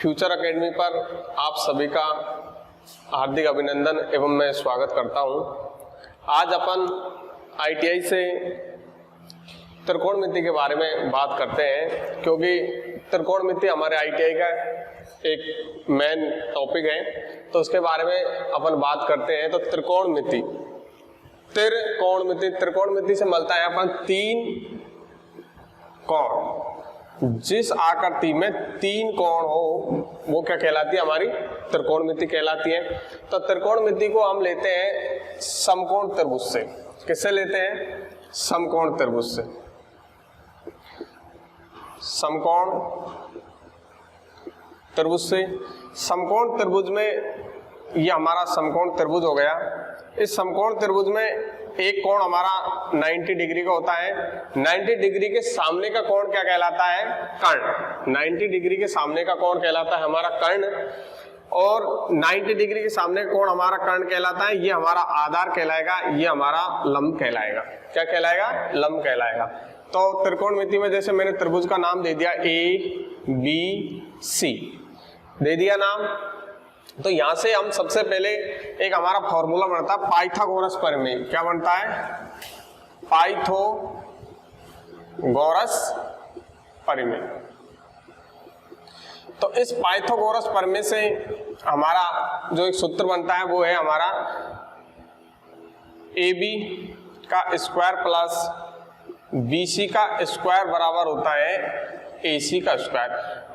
Future academy पर आप सभी का हार्दिक अभिनंदन एवं मैं स्वागत करता हूं। आज अपन आईटीआई से त्रिकोणमिति के बारे में बात करते हैं, क्योंकि त्रिकोणमिति हमारे आईटीआई का एक मेन टॉपिक है, तो उसके बारे में अपन बात करते हैं। तो त्रिकोणमिति त्रिकोणमिति से मिलता है अपन तीन कोण। जिस आकृति में तीन कोण हो वो क्या कहलाती है? हमारी त्रिकोणमिति कहलाती है। तो त्रिकोणमिति को हम लेते हैं समकोण त्रिभुज से। किससे लेते हैं? समकोण त्रिभुज से। समकोण त्रिभुज से। समकोण त्रिभुज में ये हमारा समकोण त्रिभुज हो गया। इस समकोण त्रिभुज में एक कोण हमारा 90 डिग्री का होता है। 90 डिग्री के सामने का कोण क्या कहलाता है? कर्ण। 90 डिग्री के सामने का कोण कहलाता है हमारा कर्ण, और 90 डिग्री के सामने का कोण हमारा कर्ण कहलाता है। ये हमारा आधार कहलाएगा, ये हमारा लंब कहलाएगा। क्या कहलाएगा? लंब कहलाएगा। तो त्रिकोणमिति में जैसे मैंने त्रिभुज का नाम दे दिया ABC, दे दिया नाम। तो यहां से हम सबसे पहले एक हमारा फॉर्मूला बनता है पाइथागोरस प्रमेय। क्या बनता है? पाइथागोरस प्रमेय। तो इस पाइथागोरस प्रमेय से हमारा जो एक सूत्र बनता है वो है हमारा AB का स्क्वायर प्लस BC का स्क्वायर बराबर होता है AC का स्क्वायर।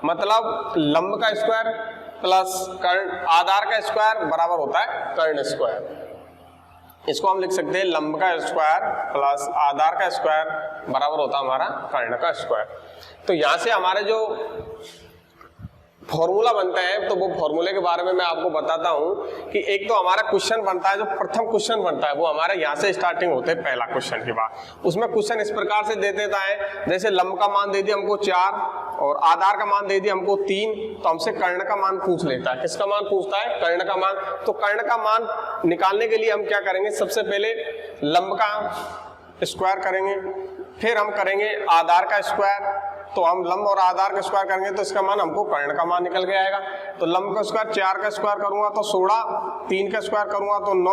मतलब लंब का स्क्वायर प्लस कर्ण आधार का स्क्वायर बराबर होता है कर्ण स्क्वायर। इसको हम लिख सकते हैं लंब का स्क्वायर प्लस आधार का स्क्वायर बराबर होता है हमारा कर्ण का स्क्वायर। तो यहां से हमारे जो फॉर्मूला बनता है, तो वो फॉर्मूले के बारे में मैं आपको बताता हूं कि एक तो हमारा क्वेश्चन बनता है, जो प्रथम क्वेश्चन बनता है वो हमारे यहाँ से स्टार्टिंग होते हैं पहला क्वेश्चन के बाद। उसमें क्वेश्चन इस प्रकार से दे देता है, जैसे लंब का मान दे दिया हमको 4 और आधार का मान दे दिया हमको 3, तो हमसे कर्ण का मान पूछ लेता है। किसका मान पूछता है? कर्ण का मान। तो कर्ण का मान निकालने के लिए हम क्या करेंगे? सबसे पहले लंब का स्क्वायर करेंगे, फिर हम करेंगे आधार का स्क्वायर। तो हम लंब और आधार का स्क्वायर करेंगे तो इसका मान हमको कर्ण का मान निकल के आएगा। तो लंब का स्क्वायर 4 का स्क्वायर करूंगा तो 16, 3 का स्क्वायर करूंगा तो 9,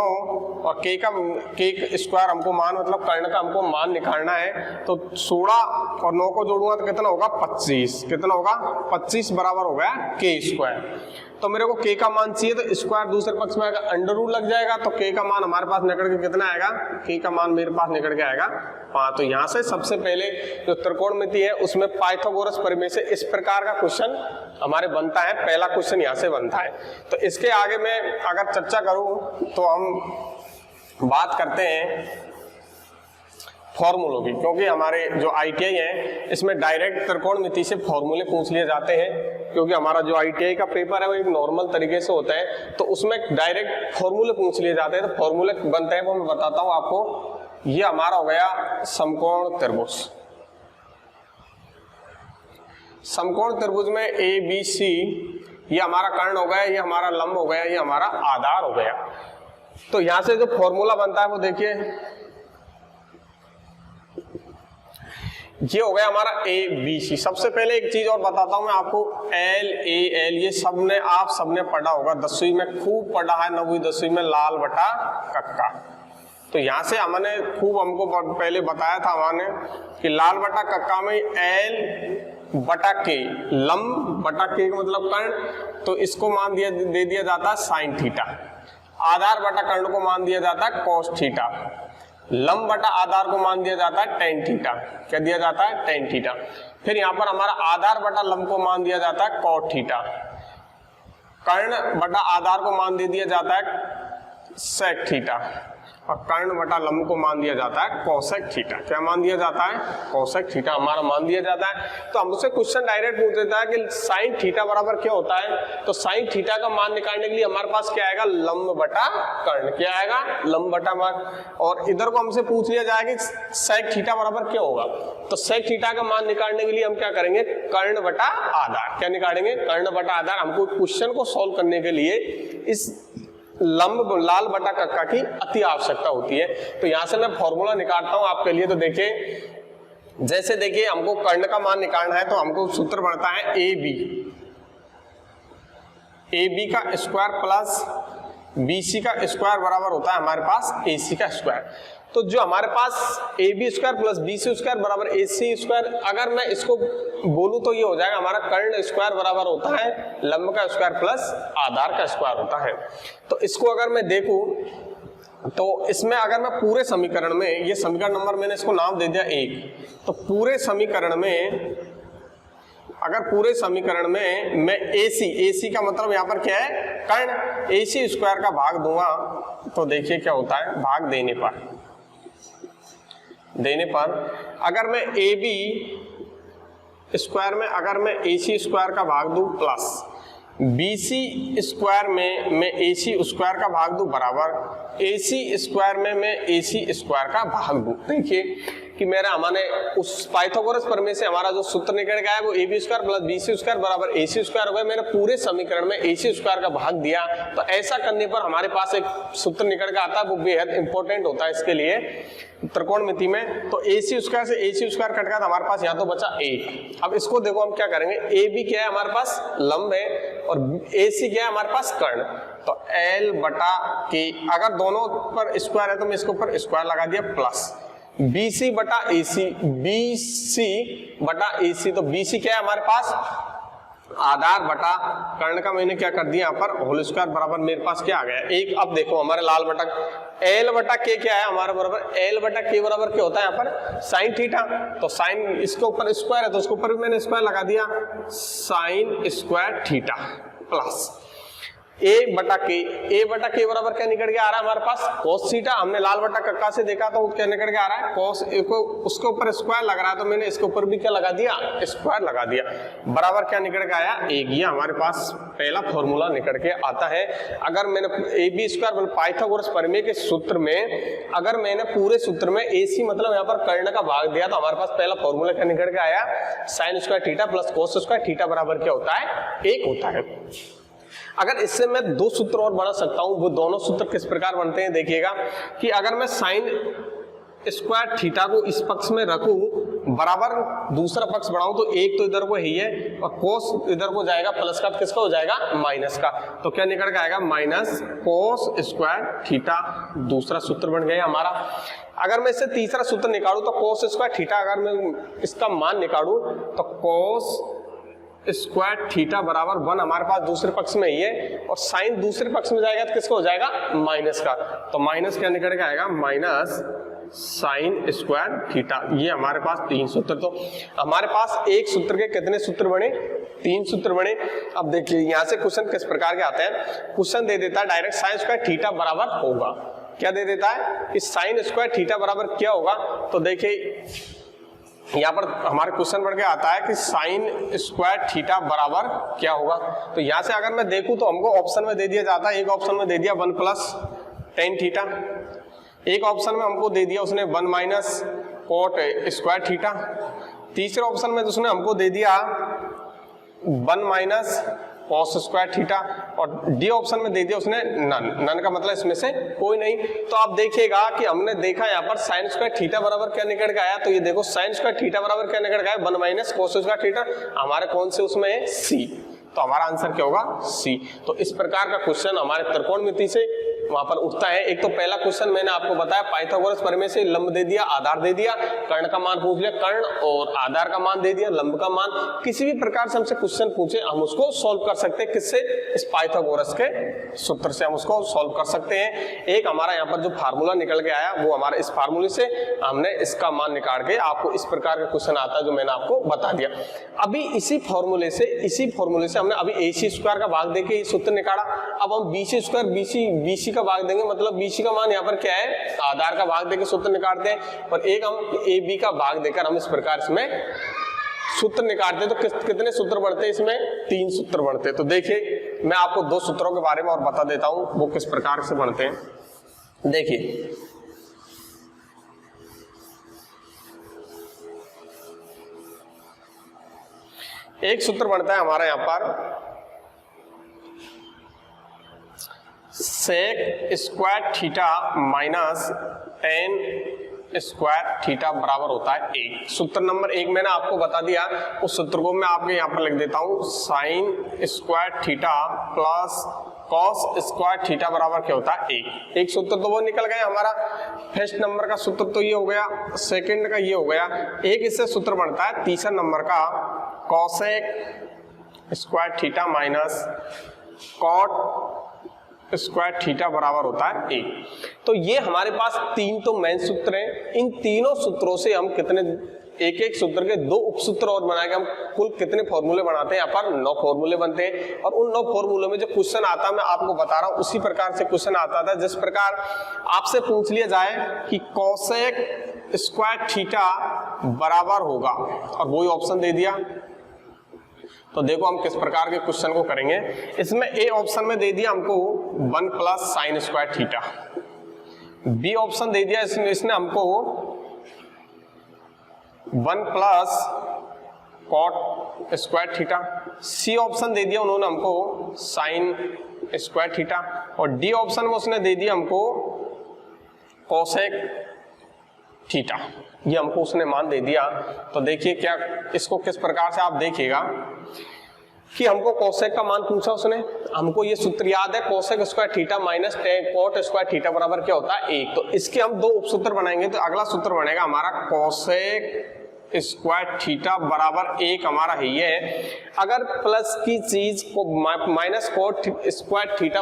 और के स्क्वायर हमको मान मतलब कर्ण का हमको मान निकालना है। तो 16 और 9 को जोड़ूंगा तो कितना होगा? 25। कितना होगा? 25 बराबर हो गया के स्क्वायर। तो मेरे को के का मान चाहिए, तो स्क्वायर दूसरे पक्ष में आएगा, अंडर रूट लग जाएगा। तो के का मान हमारे पास निकल के कितना आएगा? के का मान मेरे पास निकल के आएगा 5। तो यहाँ से सबसे पहले जो त्रिकोणमिति है उसमें पाइथागोरस प्रमेय से इस प्रकार का क्वेश्चन हमारे बनता है। पहला क्वेश्चन यहाँ से बनता है। तो इसके आगे मैं अगर चर्चा करूँ तो हम बात करते हैं फॉर्मूलों की, क्योंकि हमारे जो आईटीआई है इसमें डायरेक्ट त्रिकोणमिति से फॉर्मूले पूछ लिए जाते हैं। क्योंकि हमारा जो आईटीआई का पेपर है वो एक नॉर्मल तरीके से होता है, तो उसमें डायरेक्ट फॉर्मूले पूछ लिए जाते हैं। तो फॉर्मूले बनते हैं वो मैं बताता हूं आपको। ये हमारा हो गया समकोण त्रिभुज। समकोण त्रिभुज में ABC ये हमारा कर्ण हो गया, ये हमारा लंब हो गया, ये हमारा आधार हो गया। तो यहां से जो फॉर्मूला बनता है वो देखिए, ये हो गया हमारा ABC। सबसे पहले एक चीज और बताता हूं मैं आपको, LAL ये आप सबने पढ़ा होगा, 10वीं में खूब पढ़ा है, 9वीं 10वीं में लाल बटा कक्का। तो यहां से हमने खूब हमको पहले बताया था हमने कि लाल बटा कक्का में L बटा K, लंब बटा K का मतलब कर्ण, तो इसको मान दे दिया जाता है साइन थीटा। आधार बटा कर्ण को मान दिया जाता है कॉस थीटा। लंब बटा आधार को मान दिया जाता है टेन थीटा। क्या दिया जाता है? Tan theta. फिर यहाँ पर हमारा आधार बटा लंब को मान दिया जाता है कॉट थीटा। कर्ण बटा आधार को मान दे दिया जाता है सेक थीटा, और कर्ण बटा लंब को मान दिया जाता है कोसेक थीटा। क्या मान दिया जाता है? कोसेक थीटा हमारा मान दिया जाता है। तो हमसे क्वेश्चन डायरेक्ट पूछ देता है कि साइन थीटा बराबर क्या होता है? तो साइन थीटा का मान निकालने के लिए हमारे पास क्या आएगा? लंब बटा कर्ण। क्या आएगा? लंब बटा मान। और इधर को हमसे पूछ लिया जाएगा कि सेक थीटा बराबर क्या होगा? तो सेक थीटा का मान निकालने के लिए हम क्या करेंगे? कर्ण बटा आधार। क्या निकालेंगे? कर्ण बटा आधार। हमको क्वेश्चन को सोल्व करने के लिए इस लंब लाल बटा कक्का की अति आवश्यकता होती है। तो यहां से मैं फॉर्मूला निकालता हूं आपके लिए। तो देखिए, जैसे देखिए हमको कर्ण का मान निकालना है तो हमको सूत्र बनता है AB ए बी का स्क्वायर प्लस बी सी का स्क्वायर बराबर होता है हमारे पास ए सी का स्क्वायर। तो जो हमारे पास A B square plus B C square बराबर ए सी स्क्वायर, अगर मैं इसको बोलूं तो ये हो जाएगा हमारा कर्ण स्क्वायर बराबर होता है लंब का स्क्वायर प्लस आधार का स्क्वायर होता है। तो इसको अगर मैं देखूं तो इसमें अगर मैं पूरे समीकरण में, ये समीकरण नंबर मैंने इसको नाम दे दिया 1, तो पूरे समीकरण में अगर पूरे समीकरण में मैं AC का मतलब यहाँ पर क्या है कर्ण AC स्क्वायर का भाग दूंगा तो देखिए क्या होता है, भाग देने पर अगर मैं AB स्क्वायर में अगर मैं AC स्क्वायर का भाग दूं प्लस BC स्क्वायर में मैं AC स्क्वायर का भाग दूं बराबर AC स्क्वायर में मैं AC स्क्वायर का भाग दूं। देखिए कि मेरा हमारे उस पाइथागोरस प्रमेय से हमारा जो सूत्र निकल गया है वो AB square plus BC square बराबर AC स्क्वायर हो गया। मैंने पूरे समीकरण में AC स्क्वायर का भाग दिया, तो ऐसा करने पर हमारे पास एक सूत्र निकल के आता है, वो बेहद इंपॉर्टेंट होता है इसके लिए त्रिकोणमिति में। तो AC स्क्वायर से AC स्क्वायर कट गया तो हमारे पास यहाँ तो बचा 1। अब इसको देखो हम क्या करेंगे, AB क्या है हमारे पास लंब है और AC क्या है हमारे पास कर्ण, तो L बटा के अगर दोनों पर स्क्वायर है तो मैं इसके ऊपर स्क्वायर लगा दिया प्लस BC बटा AC, BC बटा AC, तो BC क्या है हमारे पास आधार बटा कर्ण का मैंने क्या कर दिया यहाँ पर होल स्क्वायर बराबर मेरे पास क्या आ गया 1। अब देखो हमारे लाल बटा L बटा के क्या है हमारे बराबर L बटा के बराबर क्या होता है यहाँ पर साइन थीटा, तो साइन इसके ऊपर स्क्वायर है तो उसके ऊपर भी मैंने स्क्वायर लगा दिया साइन स्क्वायर थीटा प्लस ए बटा के बराबर क्या निकल के आ रहा है हमारे पास cos थीटा। हमने लाल बटा कक्का से देखा तो क्या निकल के आ रहा है cos ए को, उसके ऊपर स्क्वायर लग रहा है तो मैंने इसके ऊपर भी क्या लगा दिया स्क्वायर लगा दिया बराबर क्या निकल के आया 1। ये हमारे पास पहला फॉर्मूला निकल के आता है। अगर मैंने ए बी स्क्वायर पाइथागोरस प्रमेय के सूत्र में अगर मैंने पूरे सूत्र में AC मतलब यहाँ पर कर्ण का भाग दिया तो हमारे पास पहला फॉर्मूला क्या निकल के आया sign square theta plus cos square theta बराबर क्या होता है 1 होता है। अगर इससे मैं 2 सूत्र और बना सकता हूं, वो दोनों सूत्र किस प्रकार बनते हैं देखिएगा कि अगर मैं साइन स्क्वायर थीटा को इस पक्ष में रखूं बराबर दूसरा पक्ष बढ़ाऊं तो एक तो इधर को ही है और कोस इधर को जाएगा प्लस का, किसका हो जाएगा माइनस का, तो क्या निकल के आएगा माइनस कोस स्क्वायर थीटा, दूसरा सूत्र बन गया हमारा। अगर मैं इससे तीसरा सूत्र निकालूं तो कोस स्क्वायर थीटा, अगर मैं इसका मान निकालूं तो कोस स्क्वायर थीटा बराबर 1 हमारे पास दूसरे पक्ष में ही है और साइन दूसरे पक्ष में जाएगा तो किसका हो जाएगा माइनस का, तो माइनस क्या निकल के आएगा माइनस साइन स्क्वायर थीटा। ये हमारे पास 3 सूत्र, तो हमारे पास एक सूत्र के कितने सूत्र बने 3 सूत्र बने। अब देखिए यहाँ से क्वेश्चन किस प्रकार के आते हैं, क्वेश्चन दे देता है डायरेक्ट साइन स्क्वायर थीटा बराबर होगा, क्या दे देता है कि साइन स्क्वायर थीटा बराबर क्या होगा, तो देखिए यहाँ पर हमारे क्वेश्चन बढ़ के आता है कि साइन स्क्वायर थीटा बराबर क्या होगा। तो यहाँ से अगर मैं देखूं तो हमको ऑप्शन में दे दिया जाता है, एक ऑप्शन में दे दिया 1 प्लस टेन थीटा, एक ऑप्शन में हमको दे दिया उसने 1 माइनस कोट स्क्वायर थीटा, तीसरे ऑप्शन में उसने हमको दे दिया 1 माइनस कॉस स्क्वायर थीटा और डी ऑप्शन में दे दिया उसने नन का मतलब इसमें से कोई नहीं। तो आप देखिएगा कि हमने देखा यहाँ पर साइन स्क्वायर थीटा बराबर क्या निकल के आया, तो ये देखो साइन स्क्वायर थीटा बराबर क्या निकल के आया 1 माइनस कॉस स्क्वायर थीटा, हमारे कौन से उसमें है सी, तो हमारा आंसर क्या होगा सी। तो इस प्रकार का क्वेश्चन हमारे त्रिकोणमिति से वहां पर उठता है। एक तो पहला क्वेश्चन मैंने आपको बताया पाइथागोरस प्रमेय से लंब दे दिया आधार दे दिया, कर्ण का मान पूछ लिया, कर्ण और आधार का मान दे दिया, लंब का मान, किसी भी प्रकार से हमसे क्वेश्चन पूछे हम उसको सॉल्व कर सकते हैं, किससे इस पाइथागोरस के सूत्र से हम उसको सॉल्व कर सकते हैं। एक हमारा यहाँ पर जो फार्मूला निकल के आया वो हमारा इस फार्मूले से हमने इसका मान निकाल के आपको इस प्रकार का क्वेश्चन आता है जो मैंने आपको बता दिया। अभी इसी फॉर्मूले से हमने अभी AC स्क्वायर का भाग देके सूत्र निकाला, अब हम BC स्क्वायर BC का भाग देंगे, मतलब BC का मान यहाँ पर क्या है आधार का भाग देके सूत्र निकालते हैं, और एक हम AB का भाग देकर हम इस प्रकार इसमें सूत्र निकालते हैं। तो कितने सूत्र बढ़ते हैं इसमें 3 सूत्र बढ़ते हैं। तो देखिए मैं आपको 2 सूत्रों के बारे में और बता देता हूं वो किस प्रकार से बनते हैं। देखिए एक सूत्र बनता है हमारा यहाँ पर sec square theta minus ten square theta बराबर होता है 1। सूत्र नंबर 1 मैंने आपको बता दिया, उस सूत्र को मैं आपके यहाँ पर लिख देता हूँ, sign square theta plus cos square theta बराबर क्या होता है 1। एक सूत्र तो वो निकल गया हमारा। फर्स्ट नंबर का सूत्र तो ये हो गया, सेकंड का ये हो गया। एक इससे सूत्र बनता है तीसरा नंबर का, cosec square theta minus cot square theta बराबर होता है 1। तो ये हमारे पास तीन तो मेन सूत्र हैं। इन तीनों सूत्रों से हम कितने, एक एक सूत्र के 2 उपसूत्र और बनाएंगे। हम कुल कितने फॉर्मूले बनाते हैं, यहाँ पर 9 फॉर्मूले बनते हैं। और उन 9 फॉर्मूलों में जो क्वेश्चन आता है मैं आपको बता रहा हूँ, उसी प्रकार से क्वेश्चन आता था। जिस प्रकार आपसे पूछ लिया जाए कि कॉसेक स्क्वायर थीटा बराबर होगा, और वही ऑप्शन दे दिया, तो देखो हम किस प्रकार के क्वेश्चन को करेंगे। इसमें ए ऑप्शन में दे दिया हमको 1 plus sine square theta, B option दे दिया इसने हमको 1 plus cot square theta, C option दे दिया उन्होंने हमको साइन स्क्वायर थीटा, और डी ऑप्शन में उसने दे दिया हमको कोसेक थीटा। ये हमको उसने मान दे दिया। तो देखिए क्या इसको किस प्रकार से आप देखिएगा कि हमको कोसेक का मान पूछा उसने, हमको ये सूत्र याद है, cosec square theta minus cot square theta बराबर क्या होता है 1। तो इसके हम 2 उपसूत्र बनाएंगे। तो अगला सूत्र बनेगा हमारा कोसेक स्क्वायर थीटा बराबर 1 हमारा है ये। अगर प्लस की चीज को minus cot square theta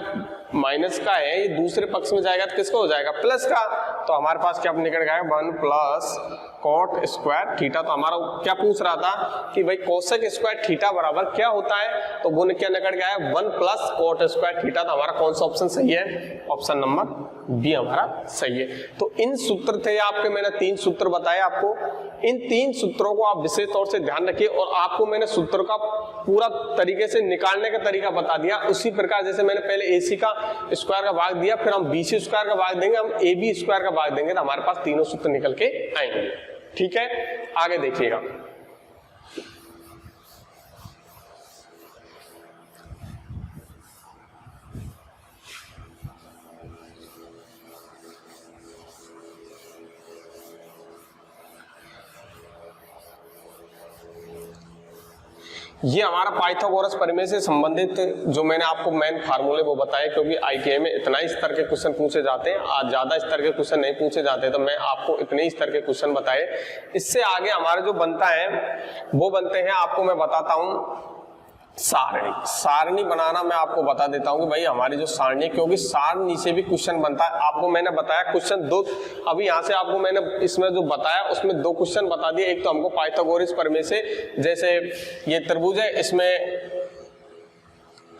minus का है, ये दूसरे पक्ष में जाएगा तो किसका हो जाएगा, प्लस का। तो हमारे पास क्या निकल गया 1 प्लस कॉट स्क्वायर थीटा। तो हमारा क्या पूछ रहा था कि भाई कोसेक स्क्वायर थीटा बराबर क्या होता है, तो वो क्या निकल गया है 1 प्लस कॉट स्क्वायर थीटा। तो हमारा कौन सा ऑप्शन सही है, ऑप्शन नंबर बी हमारा सही है। तो इन सूत्र थे आपके, मैंने 3 सूत्र बताए आपको। इन 3 सूत्रों को आप विशेष तौर से ध्यान रखिए, और आपको मैंने सूत्र का पूरा तरीके से निकालने का तरीका बता दिया। उसी प्रकार जैसे मैंने पहले AC का स्क्वायर का भाग दिया, फिर हम BC स्क्वायर का भाग देंगे, हम AB स्क्वायर का भाग देंगे, तो हमारे पास तीनों सूत्र निकल के आएंगे। ठीक है, आगे देखिएगा। ये हमारा पाइथागोरस प्रमेय से संबंधित जो मैंने आपको मेन फार्मूले वो बताए, क्योंकि ITA में इतना ही स्तर के क्वेश्चन पूछे जाते हैं, आज ज्यादा स्तर के क्वेश्चन नहीं पूछे जाते, तो मैं आपको इतने ही स्तर के क्वेश्चन बताए। इससे आगे हमारा जो बनता है वो बनते हैं, आपको मैं बताता हूं सारणी। सारणी बनाना मैं आपको बता देता हूं कि भाई हमारी जो सारणी, क्योंकि सारणी से भी क्वेश्चन बनता है। आपको मैंने बताया क्वेश्चन 2, अभी यहां से आपको मैंने इसमें जो बताया उसमें 2 क्वेश्चन बता दिए। एक तो हमको पाइथागोरस प्रमेय से, जैसे ये त्रिभुज है, इसमें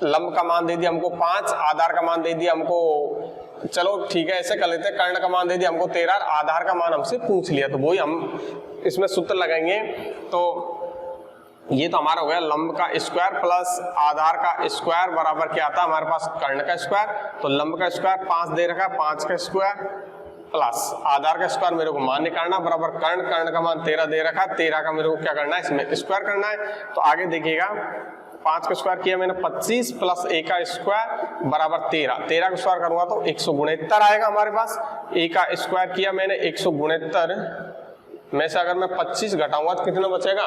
लंब का मान दे दिया हमको 5, आधार का मान दे दिया हमको, चलो ठीक है ऐसे कर लेते हैं, कर्ण का मान दे दिया हमको 13, आधार का मान हमसे पूछ लिया, तो वही हम इसमें सूत्र लगाएंगे। तो ये तो हमारा हो गया लंब का स्क्वायर प्लस आधार का स्क्वायर बराबर क्या आता है हमारे पास, कर्ण का स्क्वायर। तो लंब का स्क्वायर 5 दे रखा, 5 का स्क्वायर प्लस आधार का स्क्वायर मेरे को मान निकालना बराबर कर्ण का मान 13 दे रखा, 13 का मेरे को क्या करना है, इसमें स्क्वायर करना है। तो आगे देखिएगा, 5 का स्क्वायर किया मैंने 25 प्लस a का स्क्वायर बराबर 13, 13 का स्क्वायर करूंगा तो 169 आएगा हमारे पास। a का स्क्वायर किया मैंने 169 में से अगर मैं 25 घटाऊंगा तो कितना बचेगा,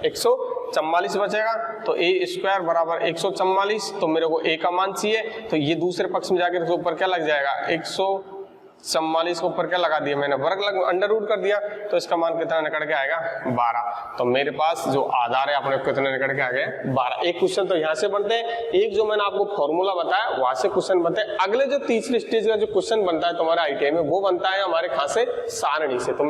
144 बचेगा। तो a स्क्वायर बराबर 144, तो मेरे को a का मान चाहिए, तो ये दूसरे पक्ष में जाकर तो ऊपर क्या लग जाएगा, 144 को ऊपर क्या लगा दिया मैंने, वर्ग लग अंडर रूट कर दिया, तो इसका मान कितना निकल के आएगा 12। तो मेरे पास जो आधार है अपने कितने निकल के आ गए 12। एक क्वेश्चन तो यहाँ से बनते हैं, एक जो मैंने आपको फॉर्मूला बताया वहां से क्वेश्चन बनते हैं। अगले जो तीसरी स्टेज का जो क्वेश्चन बनता है तुम्हारे ITA में, वो बनता है हमारे खास से सारणी से।